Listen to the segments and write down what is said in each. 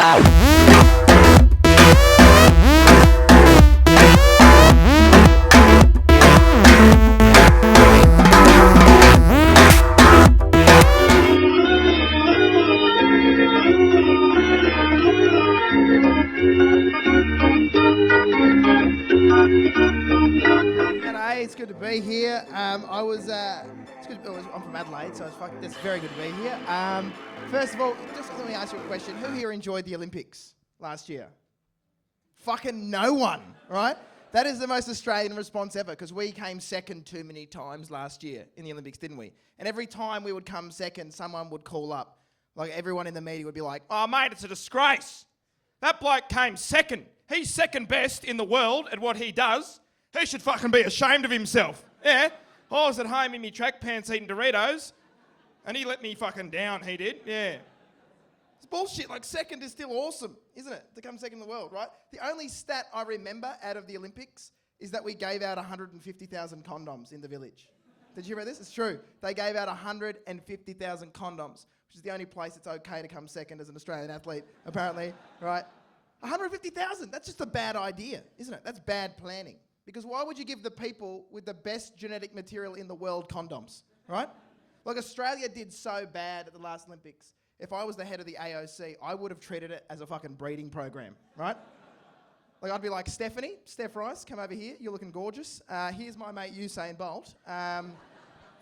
It's good to be here. I'm from Adelaide, so it's very good to be here. First of all, just let me ask you a question. Who here enjoyed the Olympics last year? Fucking no one, right? That is the most Australian response ever, because we came second too many times last year in the Olympics, didn't we? And every time we would come second, someone would call up. Like, everyone in the media would be like, "Oh, mate, it's a disgrace. That bloke came second. He's second best in the world at what he does. He should fucking be ashamed of himself." Yeah. I was at home in my track pants eating Doritos, and he let me fucking down, he did. Yeah. It's bullshit. Like, second is still awesome, isn't it? To come second in the world, right? The only stat I remember out of the Olympics is that we gave out 150,000 condoms in the village. Did you read this? It's true. They gave out 150,000 condoms, which is the only place it's okay to come second as an Australian athlete, apparently, right? 150,000. That's just a bad idea, isn't it? That's bad planning. Because why would you give the people with the best genetic material in the world condoms, right? Like, Australia did so bad at the last Olympics. If I was the head of the AOC, I would have treated it as a fucking breeding program, right? Like, I'd be like, Steph Rice, come over here. You're looking gorgeous. Here's my mate Usain Bolt. If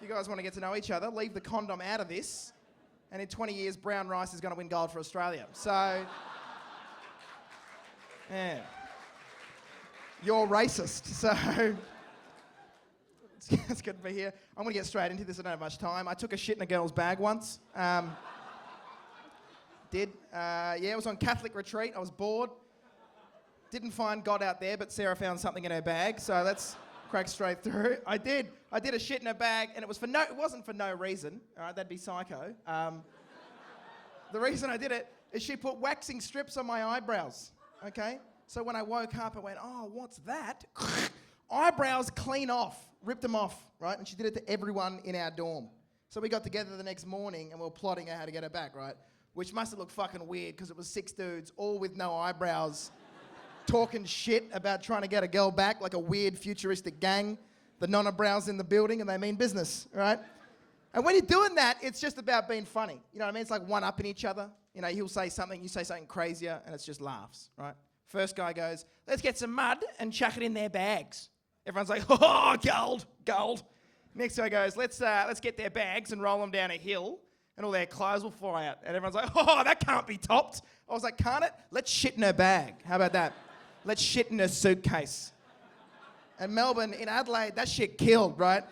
you guys want to get to know each other, leave the condom out of this. And in 20 years, brown rice is going to win gold for Australia. So, yeah. You're racist, so it's good to be here. I'm going to get straight into this. I don't have much time. I took a shit in a girl's bag once. It was on Catholic retreat. I was bored. Didn't find God out there, but Sarah found something in her bag, so let's crack straight through. I did a shit in her bag, and it wasn't for no reason. All right, that'd be psycho. The reason I did it is she put waxing strips on my eyebrows, okay? So when I woke up, I went, "Oh, what's that?" Eyebrows clean off, ripped them off, right? And she did it to everyone in our dorm. So we got together the next morning and we were plotting out how to get her back, right? Which must have looked fucking weird because it was 6 dudes, all with no eyebrows, talking shit about trying to get a girl back like a weird futuristic gang. The non-eyebrows in the building and they mean business, right? And when you're doing that, it's just about being funny. You know what I mean? It's like one-upping each other. You know, he'll say something, you say something crazier, and it's just laughs, right? First guy goes, "Let's get some mud and chuck it in their bags." Everyone's like, "Oh, gold." Next guy goes, let's get their bags and roll them down a hill and all their clothes will fly out." And everyone's like, "Oh, that can't be topped." I was like, "Can't it? Let's shit in her bag. How about that? Let's shit in her suitcase." And Melbourne, in Adelaide, that shit killed, right?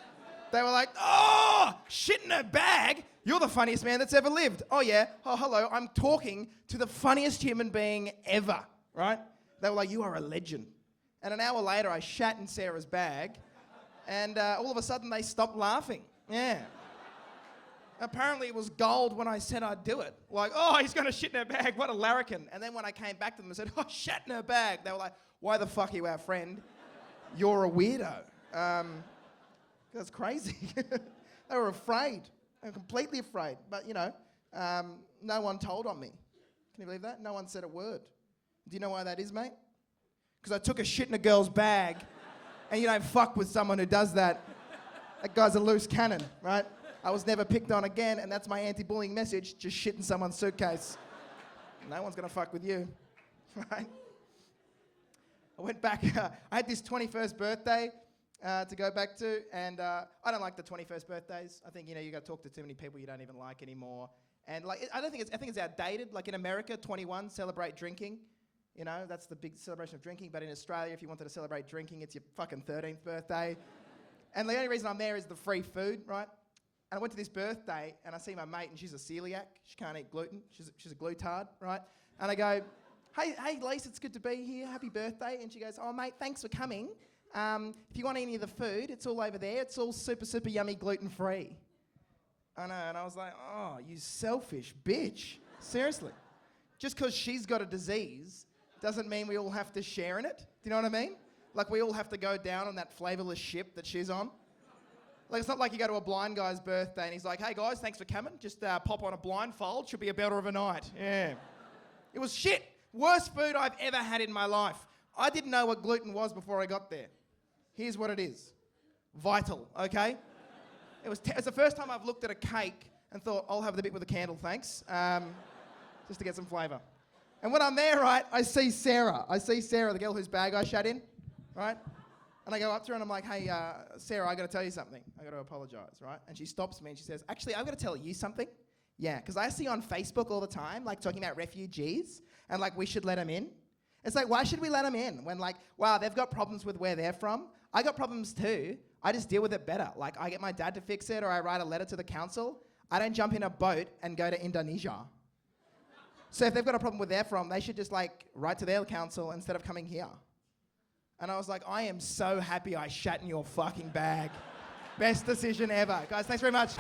They were like, "Oh, shit in her bag? You're the funniest man that's ever lived." "Oh, yeah. Oh, hello. I'm talking to the funniest human being ever," right? They were like, "You are a legend." And an hour later, I shat in Sarah's bag, and all of a sudden, they stopped laughing. Yeah. Apparently, it was gold when I said I'd do it. Like, "Oh, he's going to shit in her bag. What a larrikin." And then when I came back to them and said, "Oh, shat in her bag," they were like, "Why the fuck are you our friend? You're a weirdo." That's crazy. They were afraid. They were completely afraid. But, you know, no one told on me. Can you believe that? No one said a word. Do you know why that is, mate? Because I took a shit in a girl's bag, and you don't fuck with someone who does that. That guy's a loose cannon, right? I was never picked on again, and that's my anti-bullying message. Just shit in someone's suitcase. No one's going to fuck with you, right? I went back. I had this 21st birthday to go back to, and I don't like the 21st birthdays. I think, you know, you got to talk to too many people you don't even like anymore. And like, I think it's outdated. Like in America, 21, celebrate drinking. You know, that's the big celebration of drinking. But in Australia, if you wanted to celebrate drinking, it's your fucking 13th birthday. And the only reason I'm there is the free food, right? And I went to this birthday, and I see my mate, and she's a celiac. She can't eat gluten. She's a glutard, right? And I go, hey, Lise, it's good to be here. Happy birthday. And she goes, "Oh, mate, thanks for coming. If you want any of the food, it's all over there. It's all super, super yummy gluten-free." I know, and I was like, "Oh, you selfish bitch. Seriously. Just because she's got a disease doesn't mean we all have to share in it." Do you know what I mean? Like, we all have to go down on that flavourless ship that she's on. Like, it's not like you go to a blind guy's birthday and he's like, "Hey, guys, thanks for coming. Just pop on a blindfold. Should be a belter of a night." Yeah. It was shit. Worst food I've ever had in my life. I didn't know what gluten was before I got there. Here's what it is. Vital, okay? It's the first time I've looked at a cake and thought, I'll have the bit with the candle, thanks. Just to get some flavour. And when I'm there, right, I see Sarah. The girl whose bag I shat in, right? And I go up to her and I'm like, hey, Sarah, I got to tell you something. I got to apologise, right? And she stops me and she says, actually, I've got to tell you something. Yeah, because I see on Facebook all the time, like, talking about refugees and, like, we should let them in. It's like, why should we let them in when, like, wow, they've got problems with where they're from? I got problems too. I just deal with it better. Like, I get my dad to fix it or I write a letter to the council. I don't jump in a boat and go to Indonesia. So if they've got a problem where they're from, they should just, like, write to their council instead of coming here. And I was like, I am so happy I shat in your fucking bag. Best decision ever. Guys, thanks very much.